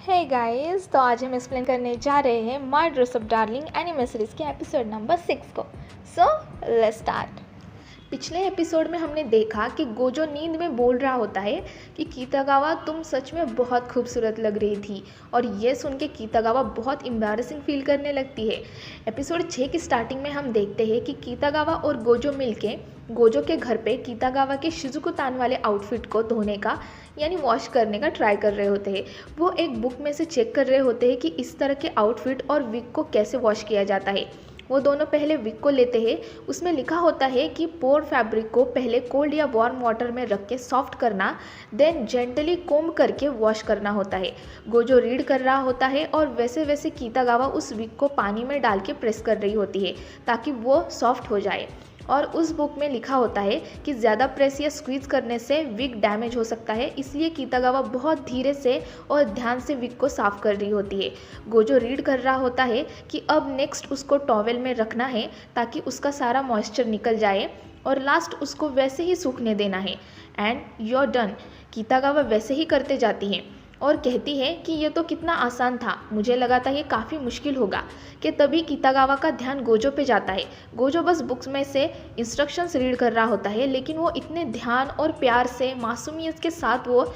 Hey guys, तो आज हम एक्सप्लेन करने जा रहे हैं my dress up darling anime series के एपिसोड नंबर 6 को। So let's start. पिछले एपिसोड में हमने देखा कि गोजो नींद में बोल रहा होता है कि कीतागावा तुम सच में बहुत खूबसूरत लग रही थी, और ये सुन के कीतागावा बहुत एम्बैरेसिंग फील करने लगती है। एपिसोड 6 की स्टार्टिंग में हम देखते हैं कि कीतागावा और गोजो मिलके गोजो के घर पे कीतागावा के शिजुको तान वाले आउटफिट को धोने का यानी वॉश करने का ट्राई कर रहे होते हैं। वो एक बुक में से चेक कर रहे होते हैं कि इस तरह के आउटफिट और विग को कैसे वॉश किया जाता है। वो दोनों पहले विग को लेते हैं। उसमें लिखा होता है कि पोर फैब्रिक को पहले कोल्ड या वार्म वाटर में रख के सॉफ्ट करना, देन जेंटली कोम्ब करके वॉश करना होता है। गोजो रीड कर रहा होता है और वैसे वैसे कीतागावा उस विग को पानी में डाल के प्रेस कर रही होती है ताकि वो सॉफ्ट हो जाए। और उस बुक में लिखा होता है कि ज़्यादा प्रेस या स्क्वीज करने से विग डैमेज हो सकता है, इसलिए कीतागावा बहुत धीरे से और ध्यान से विग को साफ कर रही होती है। गोजो रीड कर रहा होता है कि अब नेक्स्ट उसको टॉवेल में रखना है ताकि उसका सारा मॉइस्चर निकल जाए, और लास्ट उसको वैसे ही सूखने देना है। And you are done. Kitagawa वैसे ही करते जाती है और कहती है कि ये तो कितना आसान था, मुझे लगा था ये काफ़ी मुश्किल होगा। कि तभी कीतागावा का ध्यान गोजो पे जाता है। गोजो बस बुक्स में से इंस्ट्रक्शंस रीड कर रहा होता है, लेकिन वो इतने ध्यान और प्यार से मासूमियत के साथ वो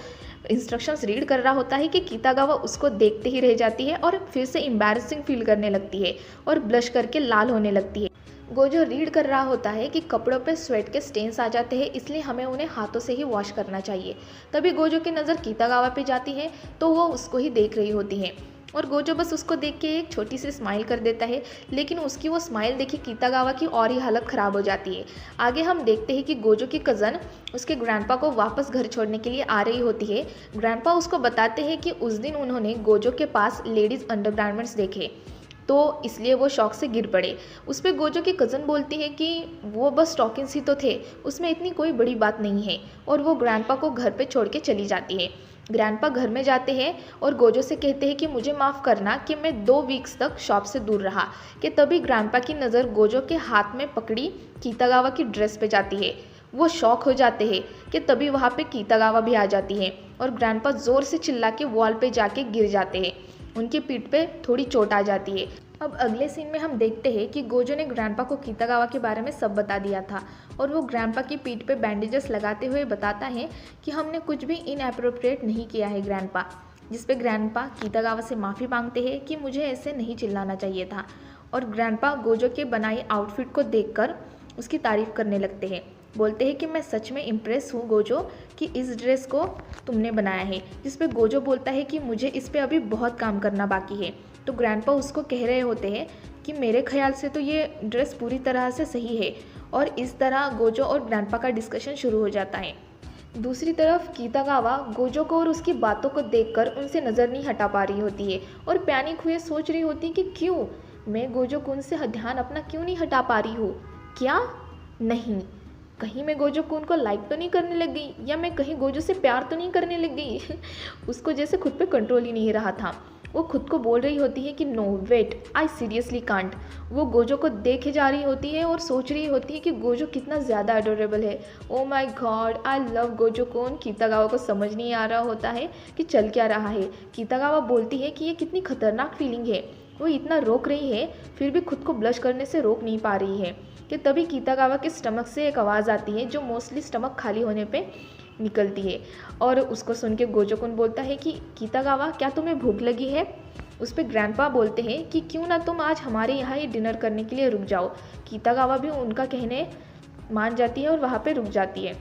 इंस्ट्रक्शंस रीड कर रहा होता है कि कीतागावा उसको देखते ही रह जाती है और फिर से एम्बैरेसिंग फील करने लगती है और ब्लश करके लाल होने लगती है। गोजो रीड कर रहा होता है कि कपड़ों पे स्वेट के स्टेन्स आ जाते हैं, इसलिए हमें उन्हें हाथों से ही वॉश करना चाहिए। तभी गोजो की नज़र कीतागावा पे जाती है तो वो उसको ही देख रही होती है, और गोजो बस उसको देख के एक छोटी सी स्माइल कर देता है, लेकिन उसकी वो स्माइल देखी कीतागावा की और ही हालत ख़राब हो जाती है। आगे हम देखते हैं कि गोजो की कज़न उसके ग्रैंडपा को वापस घर छोड़ने के लिए आ रही होती है। ग्रैंडपा उसको बताते हैं कि उस दिन उन्होंने गोजो के पास लेडीज़ अंडरगारमेंट्स देखे, तो इसलिए वो शौक से गिर पड़े। उस पर गोजो की कज़न बोलती है कि वो बस टॉकिंग्स ही तो थे, उसमें इतनी कोई बड़ी बात नहीं है, और वो ग्रैंडपा को घर पे छोड़ के चली जाती है। ग्रैंडपा घर में जाते हैं और गोजो से कहते हैं कि मुझे माफ़ करना कि मैं 2 वीक्स तक शॉप से दूर रहा। कि तभी ग्रैंडपा की नज़र गोजो के हाथ में पकड़ी कीतागावा की ड्रेस पे जाती है। वो शॉक हो जाते हैं कि तभी वहाँ पे कीतागावा भी आ जाती है, और ग्रैंडपा ज़ोर से चिल्ला के वॉल पे जाके गिर जाते हैं। उनकी पीठ पे थोड़ी चोट आ जाती है। अब अगले सीन में हम देखते हैं कि गोजो ने ग्रैंडपा को कीतागावा के बारे में सब बता दिया था, और वो ग्रैंडपा की पीठ पे बैंडेजेस लगाते हुए बताता है कि हमने कुछ भी इनएप्रोप्रिएट नहीं किया है ग्रैंडपा। जिस पे ग्रैंडपा कीतागावा से माफ़ी मांगते हैं कि मुझे ऐसे नहीं चिल्लाना चाहिए था, और ग्रैंडपा गोजो के बनाए आउटफिट को देखकर उसकी तारीफ़ करने लगते हैं। बोलते हैं कि मैं सच में इम्प्रेस हूँ गोजो कि इस ड्रेस को तुमने बनाया है। जिस पे गोजो बोलता है कि मुझे इस पे अभी बहुत काम करना बाकी है। तो ग्रैंडपा उसको कह रहे होते हैं कि मेरे ख्याल से तो ये ड्रेस पूरी तरह से सही है, और इस तरह गोजो और ग्रैंडपा का डिस्कशन शुरू हो जाता है। दूसरी तरफ कीतागावा गोजो को और उसकी बातों को देखकर उनसे नज़र नहीं हटा पा रही होती है, और पैनिक हुए सोच रही होती है कि क्यों मैं गोजो कुन से ध्यान अपना क्यों नहीं हटा पा रही हूँ। क्या नहीं, कहीं मैं गोजो कुन को लाइक तो नहीं करने लग गई, या मैं कहीं गोजो से प्यार तो नहीं करने लग गई। उसको जैसे खुद पे कंट्रोल ही नहीं रहा था। वो खुद को बोल रही होती है कि no wait, I seriously can't. वो गोजो को देखे जा रही होती है और सोच रही होती है कि गोजो कितना ज़्यादा अडोरेबल है। Oh my God, I love Gojo कुन। कीतागावा को समझ नहीं आ रहा होता है कि चल क्या रहा है। कीतागावा बोलती है कि ये कितनी खतरनाक फीलिंग है। वो इतना रोक रही है, फिर भी खुद को ब्लश करने से रोक नहीं पा रही है। कि तभी कीतागावा के स्टमक से एक आवाज़ आती है, जो मोस्टली स्टमक खाली होने पे निकलती है, और उसको सुन के गोजोकुन बोलता है कि कीतागावा क्या तुम्हें भूख लगी है। उस पर ग्रैंडपा बोलते हैं कि क्यों ना तुम आज हमारे यहाँ ही डिनर करने के लिए रुक जाओ। कीतागावा भी उनका कहने मान जाती है और वहाँ पे रुक जाती है।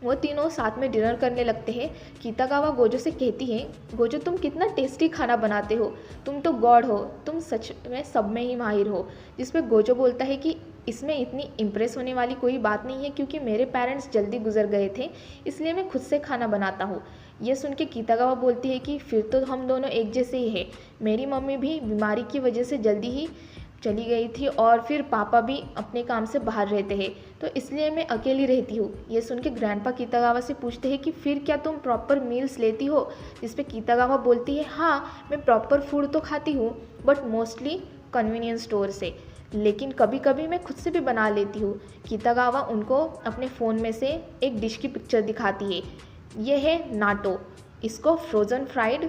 वो तीनों साथ में डिनर करने लगते हैं। कीतागावा गोजो से कहती है, गोजो तुम कितना टेस्टी खाना बनाते हो, तुम तो गॉड हो, तुम सच में सब में ही माहिर हो। जिस पे गोजो बोलता है कि इसमें इतनी इम्प्रेस होने वाली कोई बात नहीं है, क्योंकि मेरे पेरेंट्स जल्दी गुजर गए थे, इसलिए मैं खुद से खाना बनाता हूँ। ये सुन के कीतागावा बोलती है कि फिर तो हम दोनों एक जैसे ही हैं। मेरी मम्मी भी बीमारी की वजह से जल्दी ही चली गई थी, और फिर पापा भी अपने काम से बाहर रहते हैं, तो इसलिए मैं अकेली रहती हूँ। ये सुन के ग्रैंडपा कीतागावा से पूछते हैं कि फिर क्या तुम प्रॉपर मील्स लेती हो। जिस पे कीतागावा बोलती है, हाँ मैं प्रॉपर फूड तो खाती हूँ, बट मोस्टली कन्वीनियंस स्टोर से, लेकिन कभी कभी मैं खुद से भी बना लेती हूँ। कीतागावा उनको अपने फ़ोन में से एक डिश की पिक्चर दिखाती है। ये है नाटो, इसको फ्रोज़न फ्राइड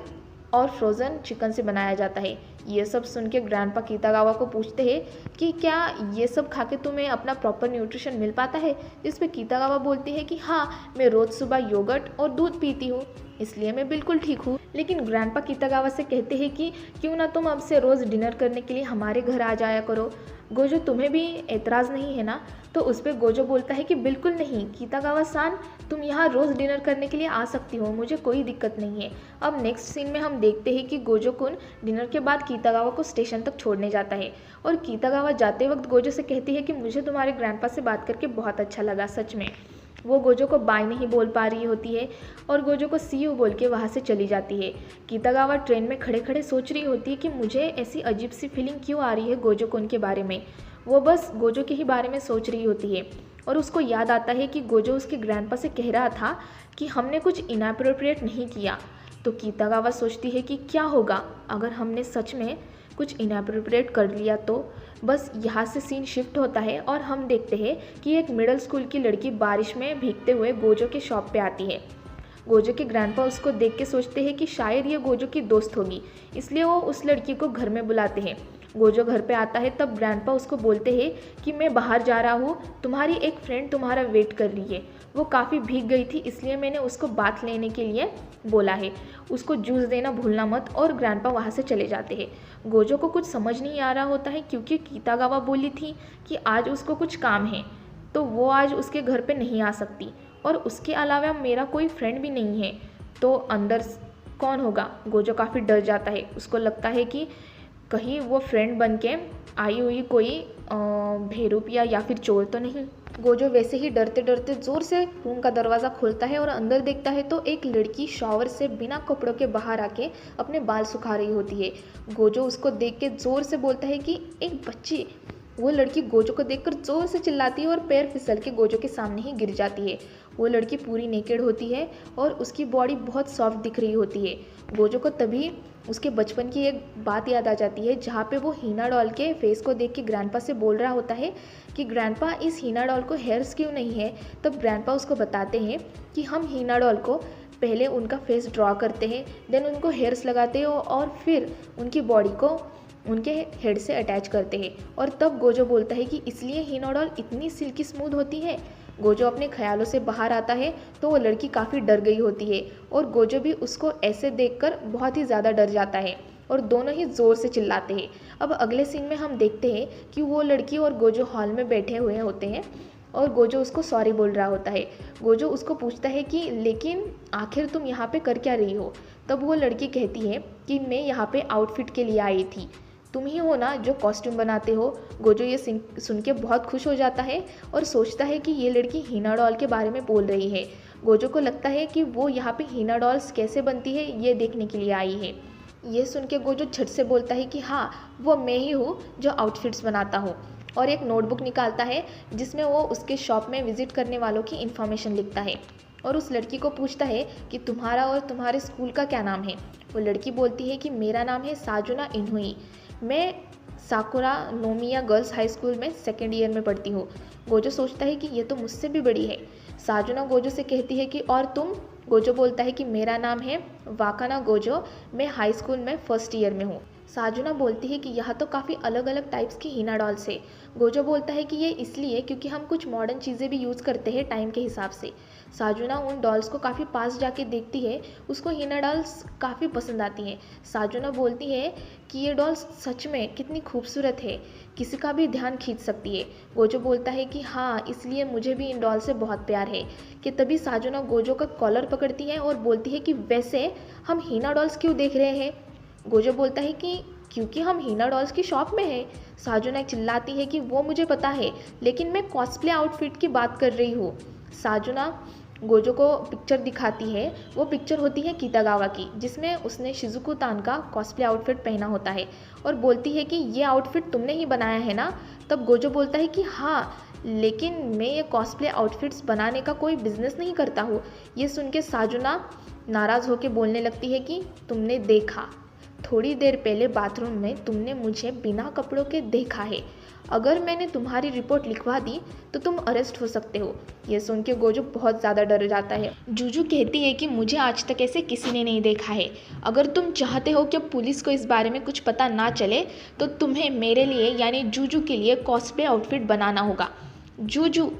और फ्रोज़न चिकन से बनाया जाता है। ये सब सुन के ग्रैंडपा कीतागावा को पूछते हैं कि क्या ये सब खा के तुम्हें अपना प्रॉपर न्यूट्रिशन मिल पाता है। जिस पे कीतागावा बोलती है कि हाँ, मैं रोज़ सुबह योगर्ट और दूध पीती हूँ, इसलिए मैं बिल्कुल ठीक हूँ। लेकिन ग्रैंडपा कीतागावा से कहते हैं कि क्यों ना तुम अब से रोज़ डिनर करने के लिए हमारे घर आ जाया करो। गोजो, तुम्हें भी एतराज़ नहीं है ना। तो उस पर गोजो बोलता है कि बिल्कुल नहीं कीतागावा सान, तुम यहाँ रोज़ डिनर करने के लिए आ सकती हो, मुझे कोई दिक्कत नहीं है। अब नेक्स्ट सीन में हम देखते हैं कि गोजो कुन डिनर के बाद कीतागावा को स्टेशन तक छोड़ने जाता है और कीतागावा जाते वक्त गोजो से कहती है कि मुझे तुम्हारे ग्रैंडपा से बात करके बहुत अच्छा लगा, सच में। वो गोजो को बाय नहीं बोल पा रही होती है और गोजो को सी यू बोल के वहाँ से चली जाती है। कीतागावा ट्रेन में खड़े खड़े सोच रही होती है कि मुझे ऐसी अजीब सी फीलिंग क्यों आ रही है गोजो कुन के बारे में। वो बस गोजो के ही बारे में सोच रही होती है और उसको याद आता है कि गोजो उसके ग्रैंडपा से कह रहा था कि हमने कुछ इनएप्रोप्रिएट नहीं किया। तो कीतागावा सोचती है कि क्या होगा अगर हमने सच में कुछ इनएप्रोप्रिएट कर लिया। तो बस यहाँ से सीन शिफ्ट होता है और हम देखते हैं कि एक मिडिल स्कूल की लड़की बारिश में भीगते हुए गोजो के शॉप पे आती है। गोजो के ग्रैंडपा उसको देख के सोचते हैं कि शायद ये गोजो की दोस्त होगी, इसलिए वो उस लड़की को घर में बुलाते हैं। गोजो घर पे आता है तब ग्रैंडपा उसको बोलते हैं कि मैं बाहर जा रहा हूँ, तुम्हारी एक फ्रेंड तुम्हारा वेट कर रही है। वो काफ़ी भीग गई थी, इसलिए मैंने उसको बाथ लेने के लिए बोला है, उसको जूस देना भूलना मत। और ग्रैंडपा वहाँ से चले जाते हैं। गोजो को कुछ समझ नहीं आ रहा होता है क्योंकि कीतागावा बोली थी कि आज उसको कुछ काम है, तो वो आज उसके घर पे नहीं आ सकती और उसके अलावा मेरा कोई फ्रेंड भी नहीं है, तो अंदर कौन होगा। गोजो काफ़ी डर जाता है, उसको लगता है कि कहीं वो फ्रेंड बन के आई हुई कोई भेड़ूपिया या फिर चोर तो नहीं। गोजो वैसे ही डरते डरते ज़ोर से रूम का दरवाज़ा खोलता है और अंदर देखता है तो एक लड़की शॉवर से बिना कपड़ों के बाहर आके अपने बाल सुखा रही होती है। गोजो उसको देख के ज़ोर से बोलता है कि एक बच्ची। वो लड़की गोजो को देखकर ज़ोर से चिल्लाती है और पैर फिसल के गोजो के सामने ही गिर जाती है। वो लड़की पूरी नेकेड होती है और उसकी बॉडी बहुत सॉफ्ट दिख रही होती है। गोजो को तभी उसके बचपन की एक बात याद आ जाती है जहाँ पे वो हीना डॉल के फेस को देख के ग्रैंडपा से बोल रहा होता है कि ग्रैंडपा इस हीना डॉल को हेयर्स क्यों नहीं है। तब ग्रैंडपा उसको बताते हैं कि हम हीना डॉल को पहले उनका फेस ड्रॉ करते हैं, देन उनको हेयर्स लगाते हैं और फिर उनकी बॉडी को उनके हेड से अटैच करते हैं। और तब गोजो बोलता है कि इसलिए हीना डॉल इतनी सिल्की स्मूथ होती है। गोजो अपने ख्यालों से बाहर आता है तो वो लड़की काफ़ी डर गई होती है और गोजो भी उसको ऐसे देखकर बहुत ही ज़्यादा डर जाता है और दोनों ही ज़ोर से चिल्लाते हैं। अब अगले सीन में हम देखते हैं कि वो लड़की और गोजो हॉल में बैठे हुए होते हैं और गोजो उसको सॉरी बोल रहा होता है। गोजो उसको पूछता है कि लेकिन आखिर तुम यहाँ पे कर क्या रही हो। तब वो लड़की कहती है कि मैं यहाँ पे आउटफिट के लिए आई थी, तुम ही हो ना जो कॉस्ट्यूम बनाते हो। गोजो ये सुन के बहुत खुश हो जाता है और सोचता है कि ये लड़की हीना डॉल के बारे में बोल रही है। गोजो को लगता है कि वो यहाँ पे हीना डॉल्स कैसे बनती है ये देखने के लिए आई है। ये सुन के गोजो झट से बोलता है कि हाँ, वो मैं ही हूँ जो आउटफिट्स बनाता हूँ और एक नोटबुक निकालता है जिसमें वो उसके शॉप में विजिट करने वालों की इन्फॉर्मेशन लिखता है और उस लड़की को पूछता है कि तुम्हारा और तुम्हारे स्कूल का क्या नाम है। वो लड़की बोलती है कि मेरा नाम है साजुना इनहुई, मैं साकुरा नोमिया गर्ल्स हाई स्कूल में सेकेंड ईयर में पढ़ती हूँ। गोजो सोचता है कि ये तो मुझसे भी बड़ी है। साजुना गोजो से कहती है कि और तुम। गोजो बोलता है कि मेरा नाम है वाकाना गोजो, मैं हाई स्कूल में फर्स्ट ईयर में हूँ। साजुना बोलती है कि यह तो काफ़ी अलग अलग टाइप्स की हीना डॉल्स है। गोजो बोलता है कि ये इसलिए क्योंकि हम कुछ मॉडर्न चीज़ें भी यूज़ करते हैं टाइम के हिसाब से। साजुना उन डॉल्स को काफ़ी पास जाके देखती है, उसको हीना डॉल्स काफ़ी पसंद आती हैं। साजुना बोलती है कि ये डॉल्स सच में कितनी खूबसूरत है, किसी का भी ध्यान खींच सकती है। गोजो बोलता है कि हाँ, इसलिए मुझे भी इन डॉल से बहुत प्यार है। कि तभी साजुना गोजो का कॉलर पकड़ती है और बोलती है कि वैसे हम हीना डॉल्स क्यों देख रहे हैं। गोजो बोलता है कि क्योंकि हम हीना डॉल्स की शॉप में हैं। साजुना चिल्लाती है कि वो मुझे पता है, लेकिन मैं कॉस्प्ले आउटफिट की बात कर रही हूँ। साजुना गोजो को पिक्चर दिखाती है। वो पिक्चर होती है कीतागावा की, जिसमें उसने शिजुको तान का कॉस्प्ले आउटफिट पहना होता है और बोलती है कि ये आउटफिट तुमने ही बनाया है ना। तब गोजो बोलता है कि हाँ, लेकिन मैं ये कॉस्प्ले आउटफिट्स बनाने का कोई बिजनेस नहीं करता हूँ। ये सुन के साजुना नाराज़ होकर बोलने लगती है कि तुमने देखा, थोड़ी देर पहले बाथरूम में तुमने मुझे बिना कपड़ों के देखा है। अगर मैंने तुम्हारी रिपोर्ट लिखवा दी तो तुम अरेस्ट हो सकते हो। ये सुन के गोजो बहुत ज़्यादा डर जाता है। जूजू कहती है कि मुझे आज तक ऐसे किसी ने नहीं देखा है। अगर तुम चाहते हो कि पुलिस को इस बारे में कुछ पता ना चले तो तुम्हें मेरे लिए यानी जूजू के लिए कॉस्प्ले आउटफिट बनाना होगा। जूजू,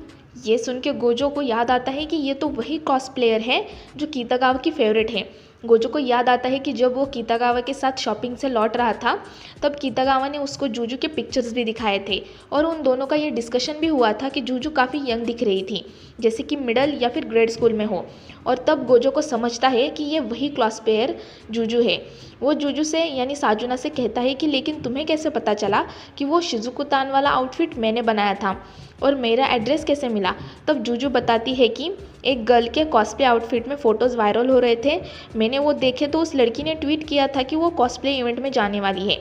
ये सुन के गोजो को याद आता है कि ये तो वही कॉस्प्लेयर है जो कीतागावा की फेवरेट है। गोजो को याद आता है कि जब वो कीतागावा के साथ शॉपिंग से लौट रहा था तब कीतागावा ने उसको जूजू के पिक्चर्स भी दिखाए थे और उन दोनों का ये डिस्कशन भी हुआ था कि जूजू काफ़ी यंग दिख रही थी, जैसे कि मिडल या फिर ग्रेड स्कूल में हो। और तब गोजो को समझता है कि ये वही कॉस्प्लेयर जूजू है। वो जूजू से यानी साजुना से कहता है कि लेकिन तुम्हें कैसे पता चला कि वो शिजुको तान वाला आउटफिट मैंने बनाया था और मेरा एड्रेस कैसे मिला। तब जूजू बताती है कि एक गर्ल के कॉस्प्ले आउटफिट में फ़ोटोज़ वायरल हो रहे थे, मैंने वो देखे तो उस लड़की ने ट्वीट किया था कि वो कॉस्प्ले इवेंट में जाने वाली है,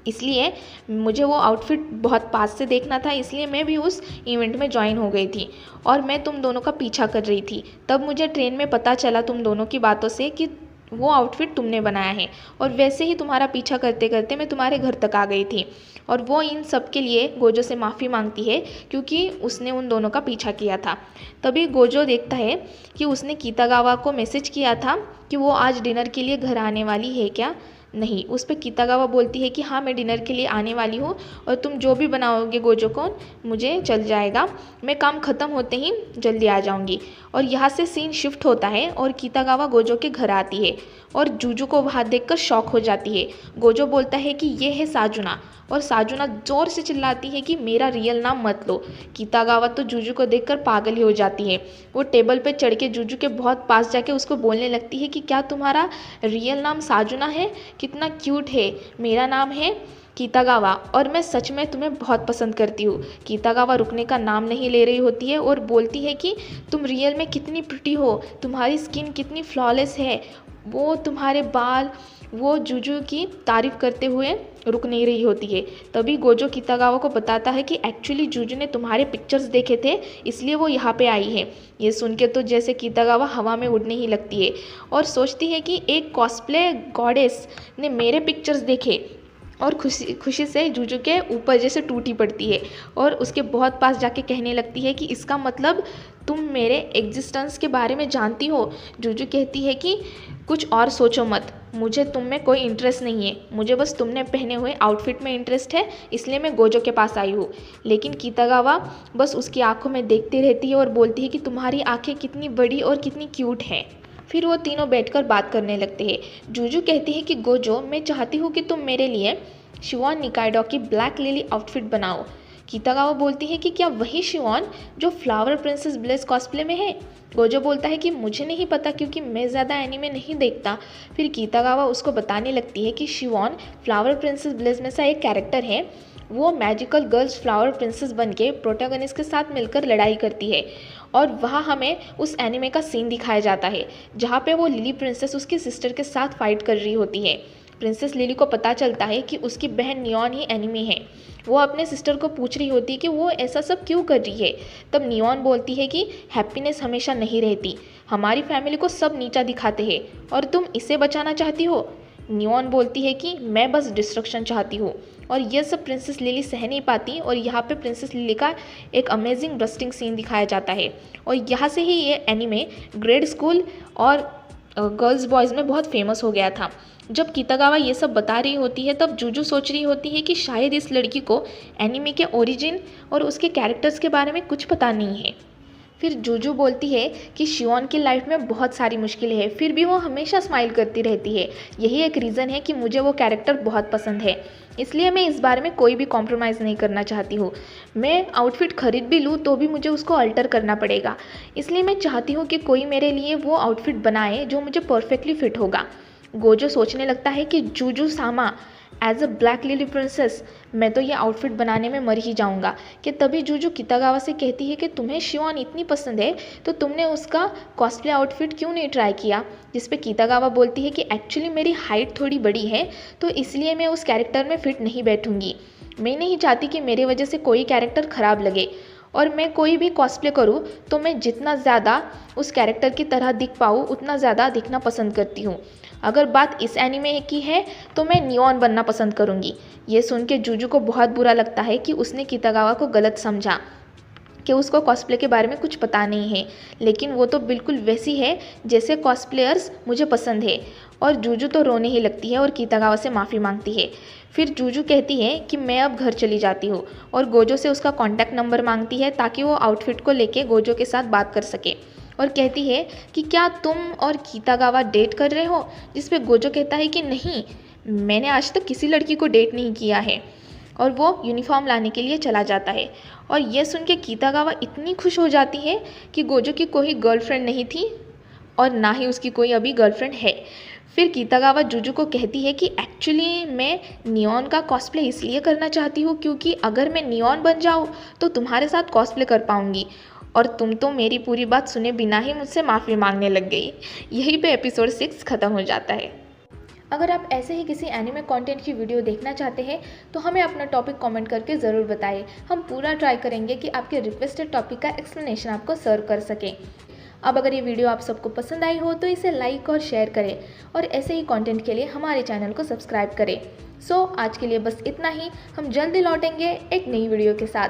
इसलिए मुझे वो आउटफिट बहुत पास से देखना था, इसलिए मैं भी उस इवेंट में ज्वाइन हो गई थी और मैं तुम दोनों का पीछा कर रही थी। तब मुझे ट्रेन में पता चला तुम दोनों की बातों से कि वो आउटफिट तुमने बनाया है और वैसे ही तुम्हारा पीछा करते करते मैं तुम्हारे घर तक आ गई थी। और वो इन सब के लिए गोजो से माफ़ी मांगती है क्योंकि उसने उन दोनों का पीछा किया था। तभी गोजो देखता है कि उसने कीतागावा को मैसेज किया था कि वो आज डिनर के लिए घर आने वाली है क्या। नहीं, उस पर कीतागावा बोलती है कि हाँ मैं डिनर के लिए आने वाली हूँ और तुम जो भी बनाओगे गोजो को मुझे चल जाएगा, मैं काम ख़त्म होते ही जल्दी आ जाऊँगी। और यहाँ से सीन शिफ्ट होता है और कीतागावा गोजो के घर आती है और जूजू को वहाँ देखकर शॉक हो जाती है। गोजो बोलता है कि ये है साजुना और साजुना ज़ोर से चिल्लाती है कि मेरा रियल नाम मत लो। कीतागावा तो जूजू को देखकर पागल ही हो जाती है। वो टेबल पे चढ़ के जूजू के बहुत पास जाके उसको बोलने लगती है कि क्या तुम्हारा रियल नाम साजुना है? कितना क्यूट है। मेरा नाम है कीतागावा और मैं सच में तुम्हें बहुत पसंद करती हूँ। कीतागावा रुकने का नाम नहीं ले रही होती है और बोलती है कि तुम रियल में कितनी प्रिटी हो, तुम्हारी स्किन कितनी फ्लॉलेस है। वो तुम्हारे बाल, वो जूजू की तारीफ़ करते हुए रुक नहीं रही होती है। तभी गोजो कीतागावा को बताता है कि एक्चुअली जूजू ने तुम्हारे पिक्चर्स देखे थे इसलिए वो यहाँ पे आई है। ये सुन के तो जैसे कीतागावा हवा में उड़ने ही लगती है और सोचती है कि एक कॉस्प्ले गॉडेस ने मेरे पिक्चर्स देखे और खुशी से जूजू के ऊपर जैसे टूटी पड़ती है और उसके बहुत पास जाके कहने लगती है कि इसका मतलब तुम मेरे एग्जिस्टेंस के बारे में जानती हो। जूजू कहती है कि कुछ और सोचो मत, मुझे तुम में कोई इंटरेस्ट नहीं है, मुझे बस तुमने पहने हुए आउटफिट में इंटरेस्ट है, इसलिए मैं गोजो के पास आई हूँ। लेकिन कीतागावा बस उसकी आंखों में देखती रहती है और बोलती है कि तुम्हारी आंखें कितनी बड़ी और कितनी क्यूट हैं। फिर वो तीनों बैठकर बात करने लगते हैं। जूजू कहती है कि गोजो, मैं चाहती हूँ कि तुम मेरे लिए शिवॉन निकाइडो की ब्लैक लिली आउटफिट बनाओ। कीतागावा बोलती है कि क्या वही शिवॉन जो फ्लावर प्रिंसेस ब्लेस कॉस्प्ले में है? गोजो बोलता है कि मुझे नहीं पता क्योंकि मैं ज़्यादा एनीमे नहीं देखता। फिर कीतागावा उसको बताने लगती है कि शिवॉन फ्लावर प्रिंसेस ब्लेस में से एक कैरेक्टर है। वो मैजिकल गर्ल्स फ्लावर प्रिंसेस बन के प्रोटैगनिस्ट के साथ मिलकर लड़ाई करती है और वहाँ हमें उस एनीमे का सीन दिखाया जाता है जहाँ पे वो लिली प्रिंसेस उसकी सिस्टर के साथ फाइट कर रही होती है। प्रिंसेस लिली को पता चलता है कि उसकी बहन नियॉन ही एनिमी है। वो अपने सिस्टर को पूछ रही होती है कि वो ऐसा सब क्यों कर रही है। तब नियॉन बोलती है कि हैप्पीनेस हमेशा नहीं रहती, हमारी फैमिली को सब नीचा दिखाते हैं और तुम इसे बचाना चाहती हो। नियॉन बोलती है कि मैं बस डिस्ट्रक्शन चाहती हूँ और यह सब प्रिंसेस लिली सह नहीं पाती और यहाँ पे प्रिंसेस लिली का एक अमेजिंग रस्टिंग सीन दिखाया जाता है। और यहाँ से ही ये एनीमे ग्रेड स्कूल और गर्ल्स बॉयज़ में बहुत फेमस हो गया था। जब कीतागावा ये सब बता रही होती है तब जूजू सोच रही होती है कि शायद इस लड़की को एनीमे के ओरिजिन और उसके कैरेक्टर्स के बारे में कुछ पता नहीं है। फिर जूजू बोलती है कि शिवॉन की लाइफ में बहुत सारी मुश्किलें हैं, फिर भी वो हमेशा स्माइल करती रहती है। यही एक रीज़न है कि मुझे वो कैरेक्टर बहुत पसंद है, इसलिए मैं इस बारे में कोई भी कॉम्प्रोमाइज़ नहीं करना चाहती हूँ। मैं आउटफिट खरीद भी लूँ तो भी मुझे उसको अल्टर करना पड़ेगा, इसलिए मैं चाहती हूँ कि कोई मेरे लिए वो आउटफिट बनाए जो मुझे परफेक्टली फिट होगा। गोजो सोचने लगता है कि Juju sama as a black lily princess मैं तो ये आउटफिट बनाने में मर ही जाऊंगा। कि तभी जूजू कीतागावा से कहती है कि तुम्हें शिवॉन इतनी पसंद है तो तुमने उसका कॉस्प्ले आउटफिट क्यों नहीं ट्राई किया। जिस पे कीतागावा बोलती है कि एक्चुअली मेरी हाइट थोड़ी बड़ी है तो इसलिए मैं उस कैरेक्टर में फ़िट नहीं बैठूंगी। मैं नहीं चाहती कि मेरी वजह से कोई कैरेक्टर ख़राब लगे और मैं कोई भी कॉस्प्ले करूँ तो मैं जितना ज़्यादा उस कैरेक्टर की तरह दिख पाऊँ उतना ज़्यादा दिखना पसंद करती हूँ। अगर बात इस एनीमे की है तो मैं नियॉन बनना पसंद करूँगी। ये सुन के जूजू को बहुत बुरा लगता है कि उसने कितागावा को गलत समझा कि उसको कॉस्प्ले के बारे में कुछ पता नहीं है, लेकिन वो तो बिल्कुल वैसी है जैसे कॉस्प्लेयर्स मुझे पसंद है। और जूजू तो रोने ही लगती है और कितागावा से माफ़ी मांगती है। फिर जूजू कहती है कि मैं अब घर चली जाती हूँ और गोजो से उसका कॉन्टैक्ट नंबर मांगती है ताकि वो आउटफिट को लेके गोजो के साथ बात कर सके। और कहती है कि क्या तुम और कितागावा डेट कर रहे हो, जिस पे गोजो कहता है कि नहीं, मैंने आज तक किसी लड़की को डेट नहीं किया है। और वो यूनिफॉर्म लाने के लिए चला जाता है। और ये सुन के कितागावा इतनी खुश हो जाती है कि गोजो की कोई गर्लफ्रेंड नहीं थी और ना ही उसकी कोई अभी गर्लफ्रेंड है। फिर कितागावा जूजू को कहती है कि एक्चुअली मैं नियॉन का कॉस्प्ले इसलिए करना चाहती हूँ क्योंकि अगर मैं नियॉन बन जाऊँ तो तुम्हारे साथ कॉस्प्ले कर पाऊँगी। और तुम तो मेरी पूरी बात सुने बिना ही मुझसे माफ़ी मांगने लग गई। यहीं पे एपिसोड 6 ख़त्म हो जाता है। अगर आप ऐसे ही किसी एनिमे कंटेंट की वीडियो देखना चाहते हैं तो हमें अपना टॉपिक कमेंट करके ज़रूर बताएं। हम पूरा ट्राई करेंगे कि आपके रिक्वेस्टेड टॉपिक का एक्सप्लेनेशन आपको सर्व कर सकें। अब अगर ये वीडियो आप सबको पसंद आई हो तो इसे लाइक और शेयर करें और ऐसे ही कंटेंट के लिए हमारे चैनल को सब्सक्राइब करें। आज के लिए बस इतना ही। हम जल्दी लौटेंगे एक नई वीडियो के साथ।